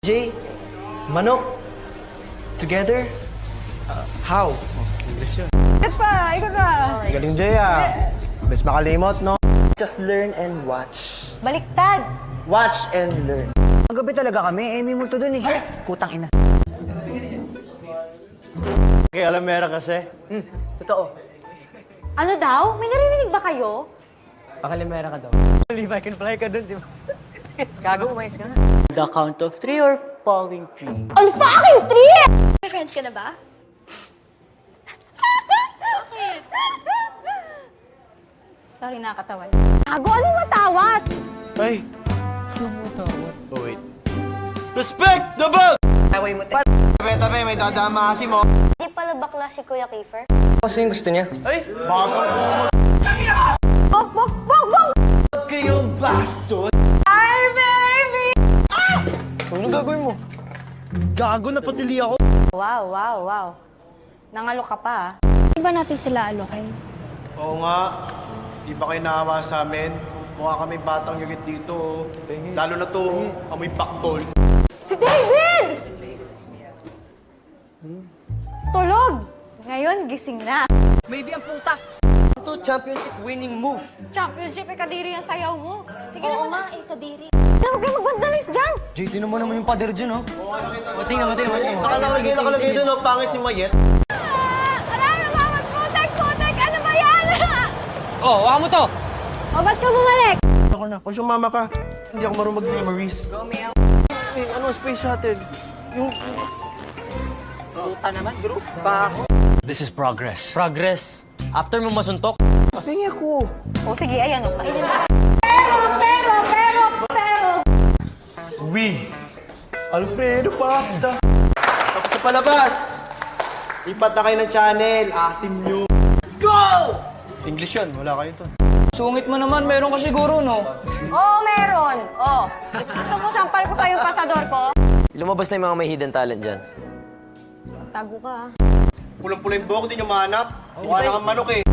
Jay, manok. Together? How? English yun. Yes pa, ikaw ka. Galing Jay Bes makalimot, no? Just learn and watch. Baliktad. Watch and learn. Magabi talaga kami, may multo dun eh. Putang ina. Okay, alam mera kasi. Totoo. Ano daw? May narinig ba kayo? Pakalimera ka daw. Levi, can fly ka dun, di ba? Gago, umayos ka na. The count of 3 or falling 3? On fucking three! May friends ka na ba? Bakit? Sorry, nakakatawad. Gago, anong matawat? Ay! Oh, wait. Respect the bug! Away mo, te. Tabi, may dadama kasi mo. Hindi pala bakla si Kuya Kiefer. Kasi yung gusto niya. Ay! Bok, bok, bok, bok! Kayong bastard! Hi, baby! Anong gagawin mo? Gago na patili ako. Wow, wow, wow. Nangalo ka pa, ah. Hindi ba natin sila alokin? Oo nga. Di ba kayo naawa sa amin? Mukha kami batang yugit dito. Lalo na to, amoy backbone. Si David! Tulog! Ngayon, gising na. Maybe ang puta. Ito, championship winning move. Championship, eh, kadiri ang sayaw mo. Sige Oo naman. nga, eh, kadiri. Huwag kayo magbandalis dyan! JT naman yung pader dyan, oh. Tingnan mo. Nakalagay doon, oh, pangit si Mayet. Ano naman? Putek! Putek! Ano ba yan? Oh, waka mo to. O, ba't ka bumalik? Ako na, kung sumama ka, hindi ako marunong mag-memories. Eh, ano space shuttle? Yung... Puta naman, bro. This is progress. Progress. After mo masuntok, Pingi ako. O, sige, ayan o. Kainin mo. Pero! We, Alfredo Pasta. Tapos sa palabas. Lipat na kayo ng channel, asim nyo. Let's go! English yun, wala kayo to. Sungit mo naman, meron ka siguro, no? Oo, meron. O. Gusto mo sampal ko sa'yo yung pasador ko? lumabas na yung mga may hidden talent dyan. Tago ka, ah. Pulang-pula yung buhok, di nyo mahanap. Mukha na kang manok eh.